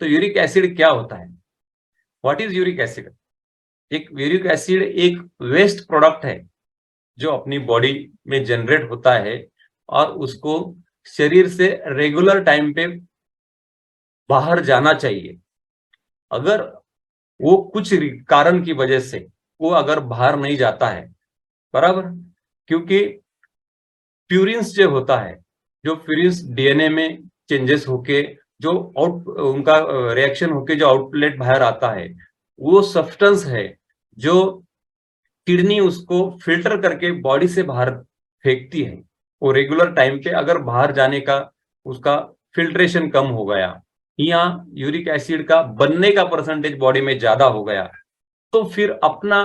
तो uric acid क्या होता है? What is uric acid? एक यूरिक एसिड एक वेस्ट प्रोडक्ट है जो अपनी बॉडी में जनरेट होता है और उसको शरीर से रेगुलर टाइम पे बाहर जाना चाहिए। अगर वो कुछ कारण की वजह से वो अगर बाहर नहीं जाता है, बराबर, क्योंकि प्यूरिन्स जो होता है, जो प्यूरिन्स डीएनए में चेंजेस होके जो उनका रिएक्शन होके जो आउटलेट बाहर आता है, वो सब्सटेंस है जो किडनी उसको फिल्टर करके बॉडी से बाहर फेंकती है। वो रेगुलर टाइम पे अगर बाहर जाने का उसका फिल्ट्रेशन कम हो गया या यूरिक एसिड का बनने का परसेंटेज बॉडी में ज्यादा हो गया, तो फिर अपना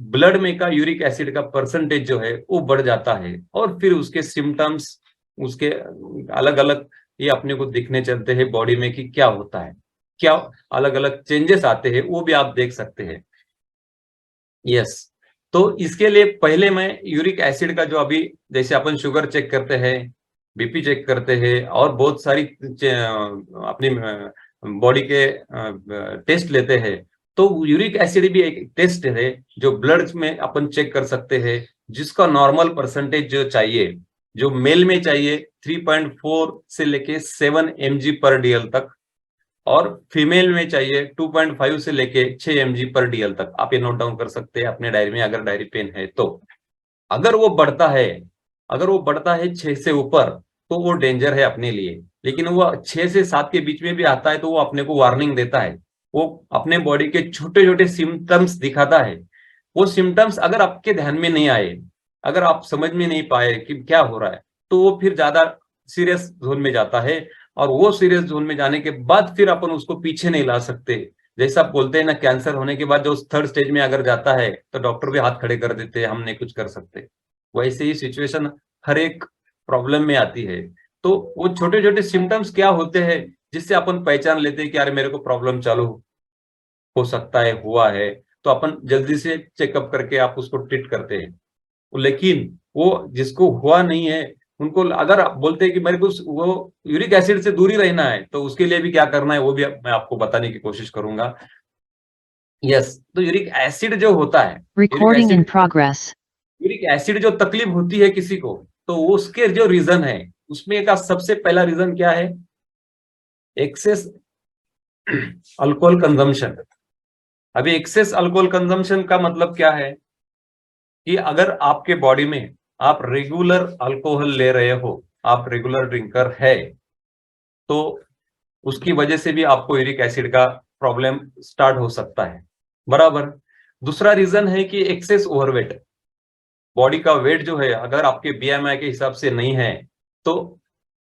ब्लड में का यूरिक एसिड का परसेंटेज जो है वो बढ़ जाता है और फिर उसके सिम्टम्स, उसके अलग अलग ये अपने को दिखने चलते हैं बॉडी में कि क्या होता है, क्या अलग अलग चेंजेस आते हैं, वो भी आप देख सकते हैं। यस, तो इसके लिए पहले मैं यूरिक एसिड का जो अभी जैसे अपन शुगर चेक करते हैं, बीपी चेक करते हैं और बहुत सारी अपनी बॉडी के टेस्ट लेते हैं, तो यूरिक एसिड भी एक टेस्ट है जो ब्लड में अपन चेक कर सकते हैं, जिसका नॉर्मल परसेंटेज जो चाहिए, जो मेल में चाहिए 3.4 से लेके 7 mg पर डीएल तक और फीमेल में चाहिए 2.5 से लेके 6 mg पर डीएल तक। आप ये नोट डाउन कर सकते हैं अपने डायरी में अगर डायरी पेन है तो। अगर वो बढ़ता है, अगर वो बढ़ता है 6 से ऊपर तो वो डेंजर है अपने लिए, लेकिन वो 6 से 7 के बीच में भी आता है तो वो अपने को वार्निंग देता है, वो अपने बॉडी के छोटे छोटे सिम्टम्स दिखाता है। वो सिम्टम्स अगर आपके ध्यान में नहीं आए, अगर आप समझ में नहीं पाए कि क्या हो रहा है, तो वो फिर ज्यादा सीरियस जोन में जाता है और वो सीरियस जोन में जाने के बाद फिर अपन उसको पीछे नहीं ला सकते। जैसा आप बोलते हैं ना, कैंसर होने के बाद जो थर्ड स्टेज में अगर जाता है तो डॉक्टर भी हाथ खड़े कर देते हैं, हम नहीं कुछ कर सकते। वैसे ही सिचुएशन हर एक प्रॉब्लम में आती है। तो वो छोटे छोटे सिम्टम्स क्या होते हैं जिससे अपन पहचान लेते हैं कि अरे मेरे को प्रॉब्लम चालू हो सकता है, हुआ है, तो अपन जल्दी से चेकअप करके आप उसको ट्रीट करते हैं। लेकिन वो जिसको हुआ नहीं है उनको अगर आप बोलते हैं कि मेरे को वो यूरिक एसिड से दूरी रहना है, तो उसके लिए भी क्या करना है वो भी मैं आपको बताने की कोशिश करूंगा। यस, तो यूरिक एसिड जो होता है, Recording in progress. Uric acid जो तकलीफ होती है किसी को, तो उसके जो रीजन है उसमें का सबसे पहला रीजन क्या है? Excess alcohol consumption. अभी एक्सेस अल्कोहल कंजम्पशन का मतलब क्या है कि अगर आपके बॉडी में आप रेगुलर अल्कोहल ले रहे हो, आप रेगुलर ड्रिंकर है, तो उसकी वजह से भी आपको यूरिक एसिड का प्रॉब्लम स्टार्ट हो सकता है, बराबर। दूसरा रीजन है कि एक्सेस ओवरवेट। बॉडी का वेट जो है अगर आपके बीएमआई के हिसाब से नहीं है तो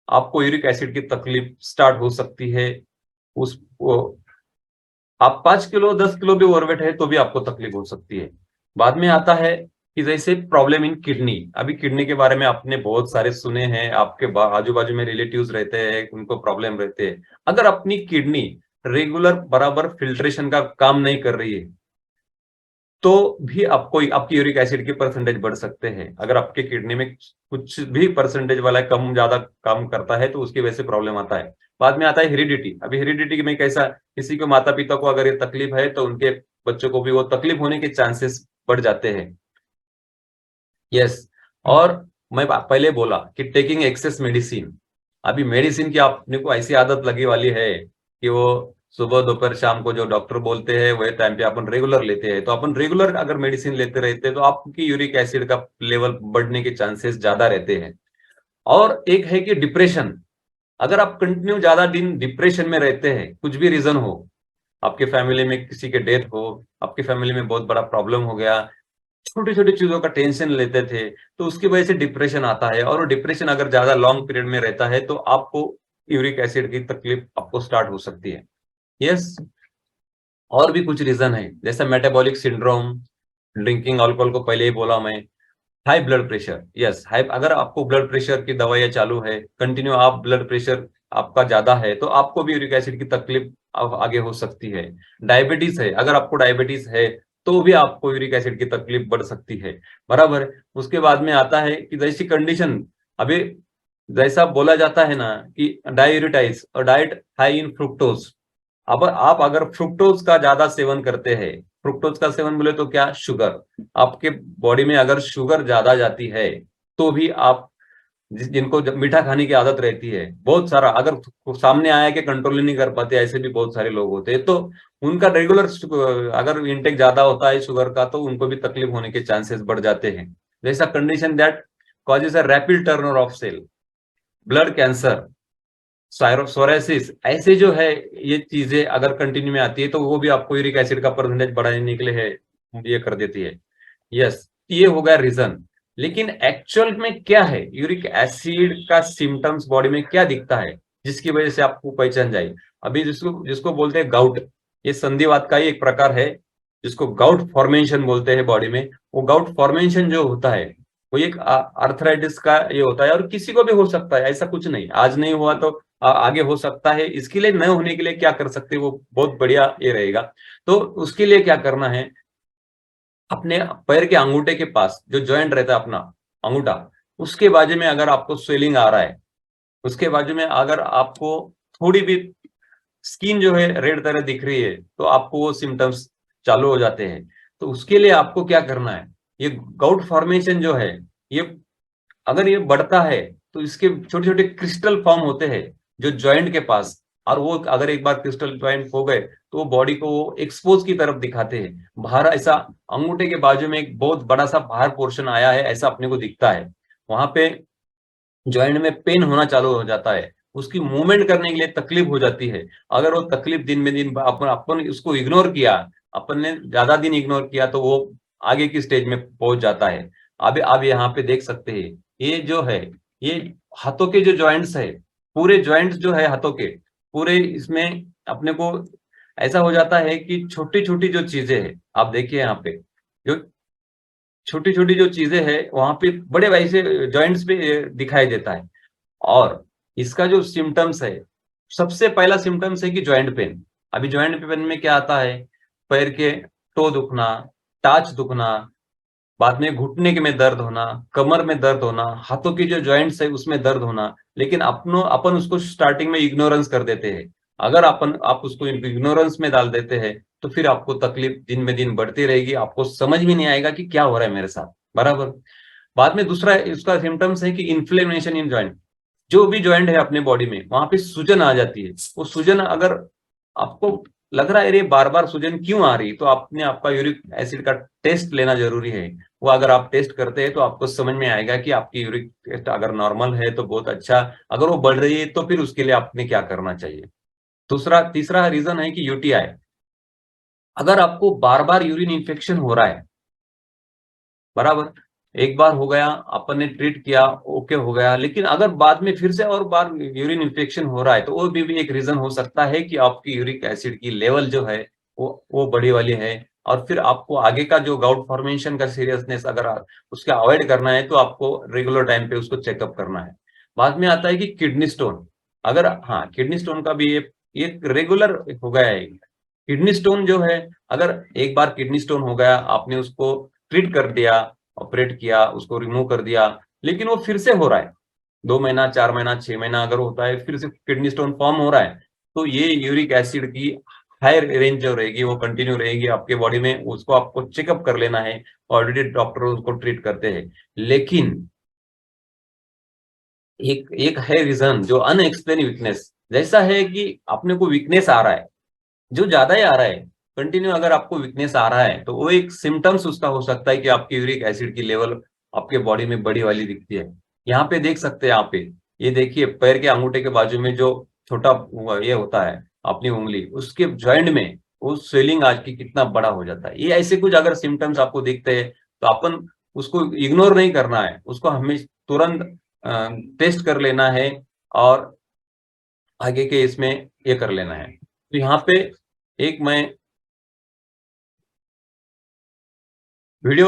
आपको यूरिक एसिड की तकलीफ स्टार्ट हो सकती है। उस आप 5 किलो 10 किलो भी ओवरवेट है तो भी आपको तकलीफ हो सकती है। बाद में आता है कि जैसे प्रॉब्लम इन किडनी। अभी किडनी के बारे में आपने बहुत सारे सुने हैं, आपके आजू बाजू में रिलेटिव्स रहते हैं, उनको प्रॉब्लम रहते हैं। अगर अपनी किडनी रेगुलर बराबर फिल्ट्रेशन का काम नहीं कर रही है तो भी आपको आपकी यूरिक एसिड के परसेंटेज बढ़ सकते हैं। अगर आपके किडनी में कुछ भी परसेंटेज वाला कम ज्यादा काम करता है तो उसकी वजह से प्रॉब्लम आता है। बाद में आता है हेरिडिटी। अभी हेरिडिटी में कैसा, किसी को माता पिता को अगर ये तकलीफ है तो उनके बच्चों को भी वो तकलीफ होने के चांसेस बढ़ जाते हैं। यस, और मैं पहले बोला कि टेकिंग एक्सेस मेडिसिन। अभी मेडिसिन की आपने को ऐसी आदत लगी वाली है कि वो सुबह दोपहर शाम को जो डॉक्टर बोलते हैं वही टाइम पे अपन रेगुलर लेते हैं। तो अपन रेगुलर अगर मेडिसिन लेते रहते हैं तो आपकी यूरिक एसिड का लेवल बढ़ने के चांसेस ज्यादा रहते हैं। और एक है कि डिप्रेशन। अगर आप कंटिन्यू ज्यादा दिन डिप्रेशन में रहते हैं, कुछ भी रीजन हो, आपके फैमिली में किसी के डेथ हो, आपकी फैमिली में बहुत बड़ा प्रॉब्लम हो गया, छोटी छोटी चीजों का टेंशन लेते थे, तो उसकी वजह से डिप्रेशन आता है। और डिप्रेशन अगर ज्यादा लॉन्ग पीरियड में रहता है तो आपको यूरिक एसिड की तकलीफ आपको स्टार्ट हो सकती है। यस, और भी कुछ रीजन है जैसे मेटाबॉलिक सिंड्रोम, ड्रिंकिंग अल्कोहल को पहले ही बोला मैं, high blood pressure. Yes, high, अगर आपको ब्लड प्रेशर की दवाइयां चालू है कंटिन्यू, आप ब्लड प्रेशर आपका ज्यादा है तो आपको भी यूरिक एसिड की तकलीफ आगे हो सकती है। डायबिटीज है, अगर आपको डायबिटीज है तो भी आपको यूरिक एसिड की तकलीफ बढ़ सकती है, बराबर। उसके बाद में आता है कि जैसी कंडीशन, अभी जैसा बोला जाता है ना कि डायूरिटाइज और डाइट हाई इन फ्रुक्टोज। अब आप अगर फ्रुक्टोज का ज्यादा सेवन करते हैं, फ्रुक्टोज का सेवन बोले तो क्या, शुगर, आपके बॉडी में अगर शुगर ज्यादा जाती है तो भी आप जिनको मीठा खाने की आदत रहती है, बहुत सारा अगर सामने आया कि कंट्रोल नहीं कर पाते, ऐसे भी बहुत सारे लोग होते हैं, तो उनका रेगुलर अगर इंटेक ज्यादा होता है शुगर का तो उनको भी तकलीफ होने के चांसेस बढ़ जाते हैं। जैसा condition that causes a rapid turnover of cell, blood cancer, psoriasis, ऐसे जो है ये चीजें अगर कंटिन्यू में आती है तो वो भी आपको यूरिक एसिड का परसेंटेज बढ़ाने के लिए है ये कर देती है। यस, ये हो गया रीजन। लेकिन एक्चुअल में क्या है, यूरिक एसिड का सिम्टम्स बॉडी में क्या दिखता है जिसकी वजह से आपको पहचान जाए? अभी जिसको जिसको बोलते हैं गाउट, ये संधिवात का ही एक प्रकार है जिसको गाउट फॉर्मेशन बोलते हैं बॉडी में। वो गाउट फॉर्मेशन जो होता है वो एक आर्थराइटिस का ये होता है, और किसी को भी हो सकता है, ऐसा कुछ नहीं, आज नहीं हुआ तो आगे हो सकता है। इसके लिए न होने के लिए क्या कर सकते हैं, वो बहुत बढ़िया ये रहेगा। तो उसके लिए क्या करना है, अपने पैर के अंगूठे के पास जो जॉइंट रहता है अपना अंगूठा, उसके बाजू में अगर आपको स्वेलिंग आ रहा है, उसके बाजू में अगर आपको थोड़ी भी स्किन जो है रेड तरह दिख रही है, तो आपको वो सिम्टम्स चालू हो जाते हैं। तो उसके लिए आपको क्या करना है, ये गाउट फॉर्मेशन जो है, ये अगर ये बढ़ता है तो इसके छोटे छोटे क्रिस्टल फॉर्म होते हैं जो जॉइंट के पास, और वो अगर एक बार क्रिस्टल जॉइंट हो गए तो वो बॉडी को एक्सपोज की तरफ दिखाते हैं। बाहर ऐसा अंगूठे के बाजू में एक बहुत बड़ा सा बाहर पोर्शन आया है ऐसा अपने को दिखता है, वहां पे जॉइंट में पेन होना चालू हो जाता है, उसकी मूवमेंट करने के लिए तकलीफ हो जाती है। अगर वो तकलीफ दिन में दिन अपन उसको इग्नोर किया, अपन ने ज्यादा दिन इग्नोर किया तो वो आगे की स्टेज में पहुंच जाता है। अब आप यहाँ पे देख सकते हैं, ये जो है, ये हाथों के जो जॉइंट्स है, पूरे जॉइंट्स जो है हाथों के पूरे, इसमें अपने को ऐसा हो जाता है कि छोटी छोटी जो चीजें है, आप देखिए यहाँ पे जो छोटी छोटी जो चीजें है वहां पे बड़े वैसे जॉइंट्स पे दिखाई देता है। और इसका जो सिम्टम्स है, सबसे पहला सिम्टम्स है कि जॉइंट पेन। अभी जॉइंट पेन में क्या आता है, पैर के टो दुखना, टाच दुखना, बाद में घुटने के में दर्द होना, कमर में दर्द होना, हाथों की जो जॉइंट्स है उसमें दर्द होना। लेकिन अपन उसको स्टार्टिंग में इग्नोरेंस कर देते हैं। अगर आप उसको इग्नोरेंस में डाल देते हैं तो फिर आपको तकलीफ दिन में दिन बढ़ती रहेगी, आपको समझ में नहीं आएगा कि क्या हो रहा है मेरे साथ, बराबर। बाद में दूसरा इसका सिम्टम्स है कि इन्फ्लेमेशन इन जॉइंट, जो भी जॉइंट है अपने बॉडी में वहां पे सूजन आ जाती है। वो सूजन अगर आपको लग रहा है अरे बार बार सूजन क्यों आ रही, तो आपने आपका यूरिक एसिड का टेस्ट लेना जरूरी है। वो अगर आप टेस्ट करते हैं तो आपको समझ में आएगा कि आपकी यूरिक टेस्ट अगर नॉर्मल है तो बहुत अच्छा, अगर वो बढ़ रही है तो फिर उसके लिए आपने क्या करना चाहिए। तीसरा रीजन है कि यूटीआई। अगर आपको बार बार यूरिन इन्फेक्शन हो रहा है, बराबर, एक बार हो गया अपन ने ट्रीट किया, ओके हो गया, लेकिन अगर बाद में फिर से और बार यूरिन इन्फेक्शन हो रहा है तो वो भी एक रीजन हो सकता है कि आपकी यूरिक एसिड की लेवल जो है वो बड़ी वाली है। और फिर आपको आगे का जो गाउट फॉर्मेशन का सीरियसनेस अगर उसका अवॉइड करना है तो आपको रेगुलर टाइम पे उसको चेकअप करना है। बाद में आता है कि किडनी स्टोन। अगर हाँ, किडनी स्टोन का भी ये रेगुलर हो गया है। किडनी स्टोन जो है, अगर एक बार किडनी स्टोन हो गया, आपने उसको ट्रीट कर दिया, ऑपरेट किया, उसको रिमूव कर दिया, लेकिन वो फिर से हो रहा है, 2 महीना, 4 महीना, 6 महीना अगर होता है, फिर से किडनी स्टोन फॉर्म हो रहा है, तो ये यूरिक एसिड की हाई रेंज जो रहेगी वो कंटिन्यू रहेगी आपके बॉडी में, उसको आपको चेकअप कर लेना है। ऑलरेडी डॉक्टर उसको ट्रीट करते हैं। लेकिन एक एक है रीजन जो अनएक्सप्लेन वीकनेस जैसा है, कि अपने को वीकनेस आ रहा है, जो ज्यादा ही आ रहा है, कंटिन्यू अगर आपको वीकनेस आ रहा है तो वो एक सिम्टम्स उसका हो सकता है कि आपकी यूरिक एसिड की लेवल आपके बॉडी में बड़ी वाली दिखती है। यहाँ पे देख सकते हैं, यहाँ पे ये देखिए पैर के अंगूठे के बाजू में जो छोटा ये होता है अपनी उंगली, उसके जॉइंट में वो स्वेलिंग आज की कितना बड़ा हो जाता है। ये ऐसे कुछ अगर सिम्टम्स आपको दिखते हैं तो अपन उसको इग्नोर नहीं करना है, उसको हमें तुरंत टेस्ट कर लेना है और आगे के इसमें ये कर लेना है। तो यहाँ पे एक मैं वीडियो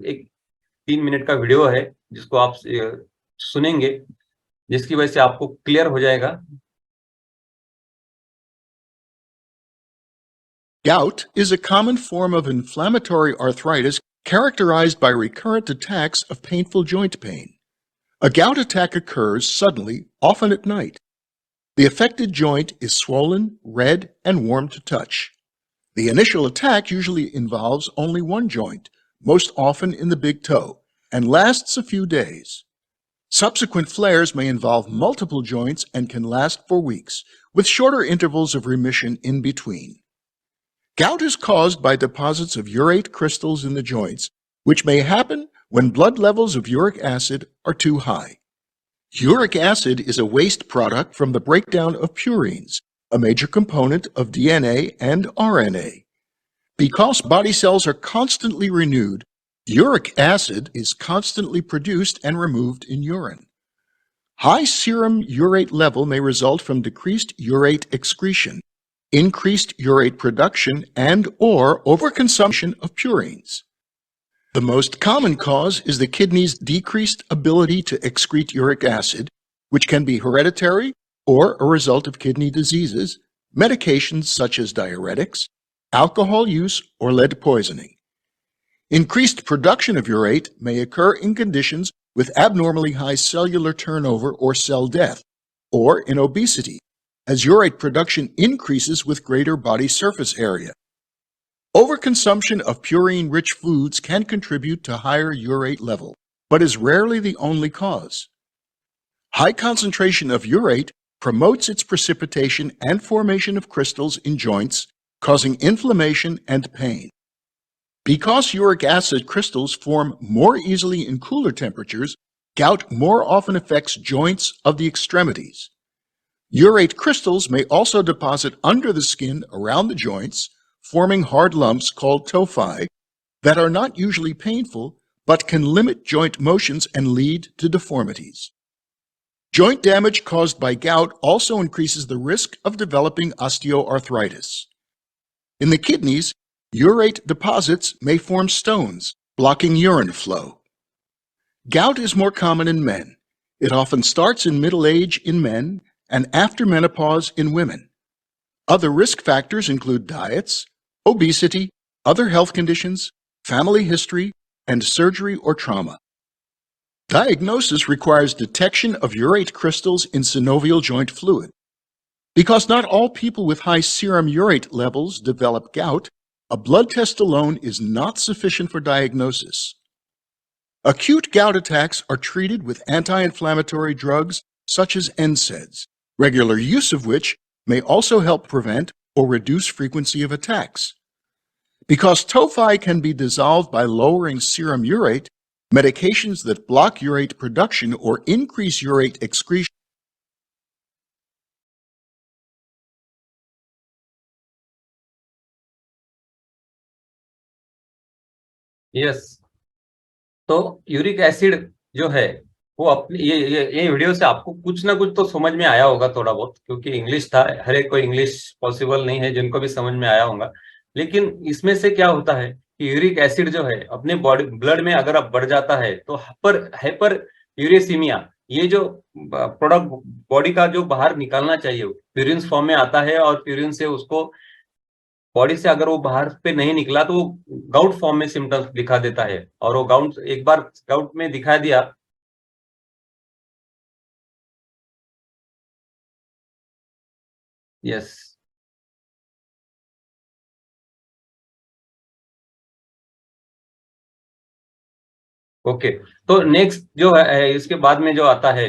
एक 3 मिनट का वीडियो है जिसको आप सुनेंगे, जिसकी वजह से आपको क्लियर हो जाएगा। Gout is a common form of inflammatory arthritis characterized by recurrent attacks of painful joint pain. A gout attack occurs suddenly, often at night. The affected joint is swollen, red, and warm to touch. The initial attack usually involves only one joint, most often in the big toe, and lasts a few days. Subsequent flares may involve multiple joints and can last for weeks, with shorter intervals of remission in between. Gout is caused by deposits of urate crystals in the joints, which may happen when blood levels of uric acid are too high. Uric acid is a waste product from the breakdown of purines, a major component of DNA and RNA. Because body cells are constantly renewed, uric acid is constantly produced and removed in urine. High serum urate level may result from decreased urate excretion, increased urate production, and/or overconsumption of purines. The most common cause is the kidney's decreased ability to excrete uric acid, which can be hereditary or a result of kidney diseases, medications such as diuretics, alcohol use, or lead poisoning. Increased production of urate may occur in conditions with abnormally high cellular turnover or cell death, or in obesity, as urate production increases with greater body surface area. Overconsumption of purine-rich foods can contribute to higher urate level, but is rarely the only cause. High concentration of urate promotes its precipitation and formation of crystals in joints, causing inflammation and pain. Because uric acid crystals form more easily in cooler temperatures, gout more often affects joints of the extremities. Urate crystals may also deposit under the skin around the joints, forming hard lumps called tophi that are not usually painful but can limit joint motions and lead to deformities. Joint damage caused by gout also increases the risk of developing osteoarthritis. In the kidneys, urate deposits may form stones, blocking urine flow. Gout is more common in men. It often starts in middle age in men and after menopause in women. Other risk factors include diets, obesity, other health conditions, family history, and surgery or trauma. Diagnosis requires detection of urate crystals in synovial joint fluid. Because not all people with high serum urate levels develop gout, a blood test alone is not sufficient for diagnosis. Acute gout attacks are treated with anti-inflammatory drugs such as NSAIDs, regular use of which may also help prevent or reduce frequency of attacks. Because tophi can be dissolved by lowering serum urate, medications that block urate production or increase urate excretion yes, तो uric acid जो है वो अपने ये video से आपको कुछ ना कुछ तो समझ में आया होगा थोड़ा बहुत, क्योंकि इंग्लिश था, हर एक को इंग्लिश पॉसिबल नहीं है जिनको भी समझ में आया होगा। लेकिन इसमें से क्या होता है कि यूरिक एसिड जो है अपने बॉडी ब्लड में अगर अब बढ़ जाता है तो हाइपर यूरेसीमिया, ये जो प्रोडक्ट बॉडी का जो बाहर निकालना चाहिए प्यूरिन फॉर्म में आता है, और प्यूरिन से उसको बॉडी से अगर वो बाहर पे नहीं निकला तो वो गाउट फॉर्म में सिम्टम्स दिखा देता है, और वो गाउट एक बार गाउट में दिखा दिया यस ओके। तो नेक्स्ट जो है इसके बाद में जो आता है,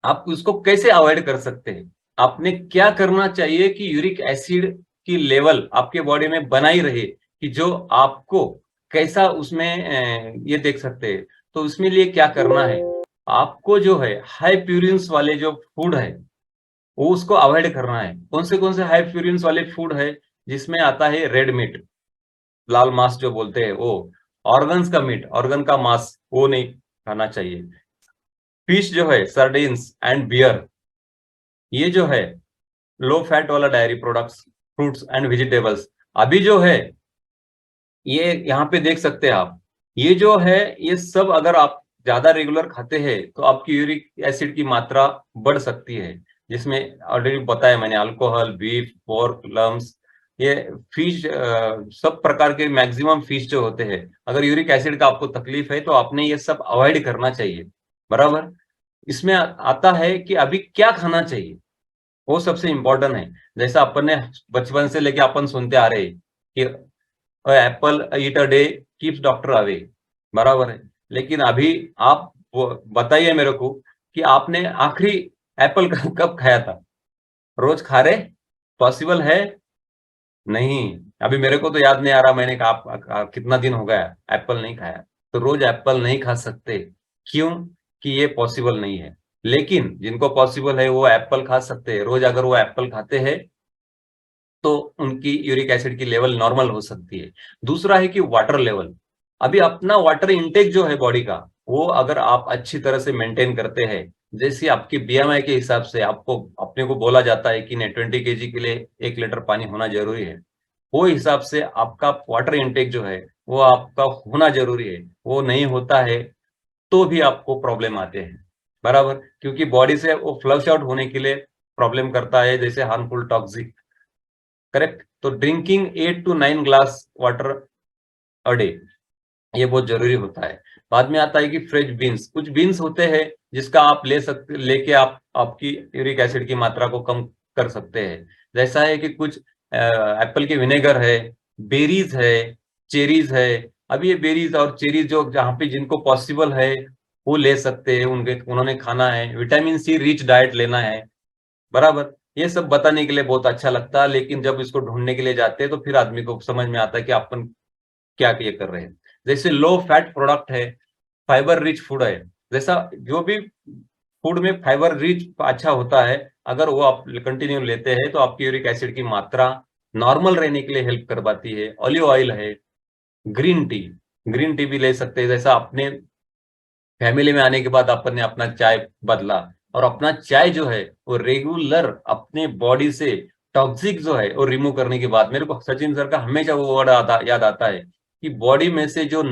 आप उसको कैसे अवॉइड कर सकते हैं? आपने क्या करना चाहिए कि यूरिक एसिड की लेवल आपके बॉडी में बनाई रहे, कि जो आपको कैसा उसमें ये देख सकते हैं। तो उसमें लिए क्या करना है, आपको जो है हाई प्यूरिन्स वाले जो फूड है वो उसको अवॉइड करना है। कौन से हाई प्यूरिन्स वाले फूड है, जिसमें आता है रेड मीट, लाल मांस जो बोलते हैं वो, ऑर्गन्स का मीट, ऑर्गन का मांस वो नहीं खाना चाहिए। फिश जो है, सर्डिन्स एंड बियर, ये जो है लो फैट वाला diary products, fruits and vegetables. अभी जो है ये यहाँ पे देख सकते हैं आप, ये जो है ये सब अगर आप ज्यादा रेगुलर खाते हैं तो आपकी यूरिक एसिड की मात्रा बढ़ सकती है, जिसमें ऑलरेडी बताया मैंने अल्कोहल, बीफ, पोर्क, लम्स, ये फिश, सब प्रकार के मैक्सिमम फिश जो होते हैं, अगर यूरिक एसिड का आपको तकलीफ है तो आपने ये सब अवॉइड करना चाहिए, बराबर। इसमें आता है कि अभी क्या खाना चाहिए। वो सबसे इम्पोर्टेंट है। जैसा अपन ने बचपन से लेके अपन सुनते आ रहे कि Apple eat a day keeps doctor away, बराबर है। लेकिन अभी आप बताइए मेरे को कि आपने आखिरी एप्पल कब खाया था? रोज खा रहे? पॉसिबल है? नहीं। अभी मेरे को तो याद नहीं आ रहा मैंने कहा आप कितना दिन हो गया एप्पल नहीं खाया। तो रोज एप्पल नहीं खा सकते, क्यों? कि ये पॉसिबल नहीं है। लेकिन जिनको पॉसिबल है वो एप्पल खा सकते हैं। रोज अगर वो एप्पल खाते हैं तो उनकी यूरिक एसिड की लेवल नॉर्मल हो सकती है। दूसरा है कि वाटर लेवल। अभी अपना वाटर इंटेक जो है बॉडी का, वो अगर आप अच्छी तरह से मेंटेन करते हैं, जैसे आपकी बीएमआई के हिसाब से आपको अपने को बोला जाता है कि 20 केजी के लिए 1 लीटर पानी होना जरूरी है, वो हिसाब से आपका वाटर इंटेक जो है वो आपका होना जरूरी है। वो नहीं होता है तो भी आपको प्रॉब्लम आते हैं, बराबर। क्योंकि बॉडी से वो फ्लश आउट होने के लिए प्रॉब्लम करता है, जैसे हार्मफुल टॉक्सिक, करेक्ट। तो drinking 8 to 9 glass water a day, ये बहुत जरूरी होता है। बाद में आता है कि फ्रेश बीन्स। कुछ बीन्स होते हैं जिसका आप लेके आप आपकी यूरिक एसिड की मात्रा को कम कर सकते हैं। जैसा है कि कुछ एप्पल के विनेगर है, बेरीज है, चेरीज है। अब ये बेरीज और चेरीज जो जहाँ पे जिनको पॉसिबल है वो ले सकते हैं, उन्होंने खाना है। विटामिन सी रिच डाइट लेना है, बराबर। ये सब बताने के लिए बहुत अच्छा लगता है, लेकिन जब इसको ढूंढने के लिए जाते हैं तो फिर आदमी को समझ में आता है कि अपन क्या ये कर रहे हैं। जैसे लो फैट प्रोडक्ट है, फाइबर रिच फूड है। जैसा जो भी फूड में फाइबर रिच अच्छा होता है, अगर वो आप कंटिन्यू लेते हैं तो आपकी यूरिक एसिड की मात्रा नॉर्मल रहने के लिए हेल्प करवाती है। ऑलिव ऑयल है, ग्रीन टी, ग्रीन टी भी ले सकते हैं। जैसा अपने फैमिली में आने के बाद अपन ने अपना चाय बदला, और अपना चाय जो है वो रेगुलर अपने बॉडी से टॉक्सिक जो है वो रिमूव करने के बाद, मेरे को सचिन सर का हमेशा वो वर्ड याद आता है कि बॉडी में से जो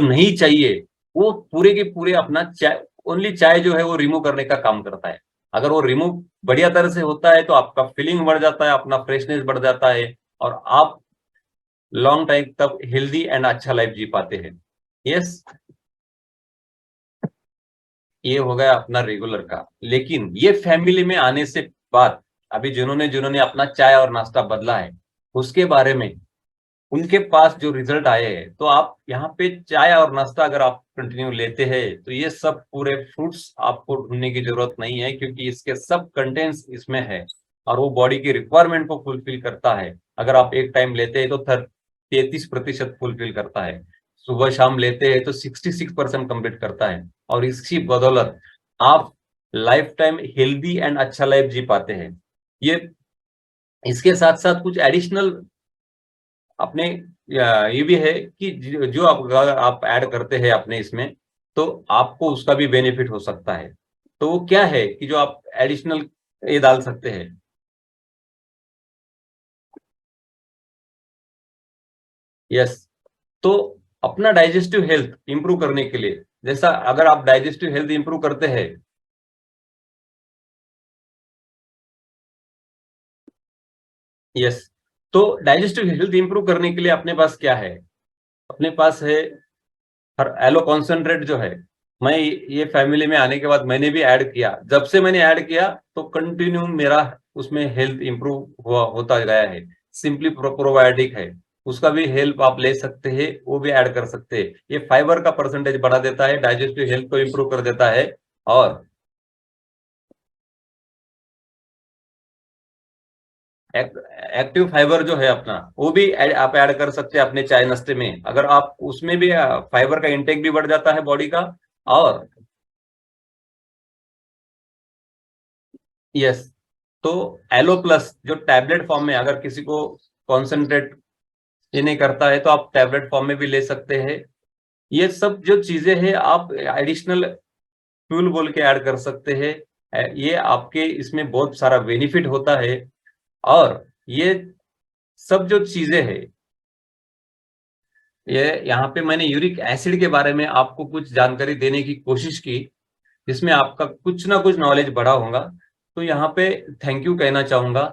नहीं चाहिए वो पूरे के पूरे अपना चाय, ओनली चाय जो है वो रिमूव करने का काम करता है। अगर वो रिमूव बढ़िया तरह से होता है तो आपका फीलिंग बढ़ जाता है, अपना फ्रेशनेस बढ़ जाता है, और आप लॉन्ग टाइम तक हेल्दी एंड अच्छा लाइफ जी पाते हैं। यस, ये हो गया अपना रेगुलर का। लेकिन ये फैमिली में आने से बाद, अभी जिन्होंने जिन्होंने अपना चाय और नाश्ता बदला है उसके बारे में उनके पास जो रिजल्ट आए हैं, तो आप यहाँ पे चाय और नाश्ता अगर आप कंटिन्यू लेते हैं तो ये सब पूरे फ्रूट्स आपको ढूंढने की जरूरत नहीं है, क्योंकि इसके सब कंटेंट्स इसमें है और वो बॉडी की रिक्वायरमेंट को फुलफिल करता है। अगर आप एक टाइम लेते हैं तो 33% फुलफिल करता है, सुबह शाम लेते हैं तो 66% कंप्लीट करता है, और इसकी बदौलत आप लाइफ टाइम हेल्दी एंड अच्छा लाइफ जी पाते हैं। ये इसके साथ साथ कुछ एडिशनल अपने ये भी है कि जो आप ऐड करते हैं अपने इसमें, तो आपको उसका भी बेनिफिट हो सकता है। तो वो क्या है कि जो आप एडिशनल ये डाल सकते हैं? यस। तो अपना डाइजेस्टिव हेल्थ इंप्रूव करने के लिए, जैसा अगर आप डाइजेस्टिव हेल्थ इंप्रूव करते हैं, यस, तो डाइजेस्टिव हेल्थ इंप्रूव करने के लिए अपने पास क्या है? अपने पास है हर एलो कॉन्सेंट्रेट जो है। मैं ये फैमिली में आने के बाद मैंने भी ऐड किया। जब से मैंने ऐड किया तो कंटिन्यू मेरा उसमें हेल्थ इंप्रूव हुआ होता गया है। सिंपली प्रोबायोटिक है, उसका भी हेल्प आप ले सकते हैं, वो भी ऐड कर सकते हैं। ये फाइबर का परसेंटेज बढ़ा देता है, डाइजेस्टिव हेल्थ को इंप्रूव कर देता है। और एक्टिव फाइबर जो है अपना, वो भी आप ऐड कर सकते हैं अपने चाय नाश्ते में। अगर आप उसमें भी फाइबर का इंटेक भी बढ़ जाता है बॉडी का। और यस, तो एलो प्लस जो टैबलेट फॉर्म में, अगर किसी को कॉन्सेंट्रेट ये नहीं करता है तो आप टैबलेट फॉर्म में भी ले सकते हैं। ये सब जो चीजें हैं आप एडिशनल फ्यूल बोल के ऐड कर सकते हैं। ये आपके इसमें बहुत सारा बेनिफिट होता है। और ये सब जो चीजें हैं, ये यहाँ पे मैंने यूरिक एसिड के बारे में आपको कुछ जानकारी देने की कोशिश की, जिसमें आपका कुछ ना कुछ नॉलेज बढ़ा होगा। तो यहाँ पे थैंक यू कहना चाहूंगा।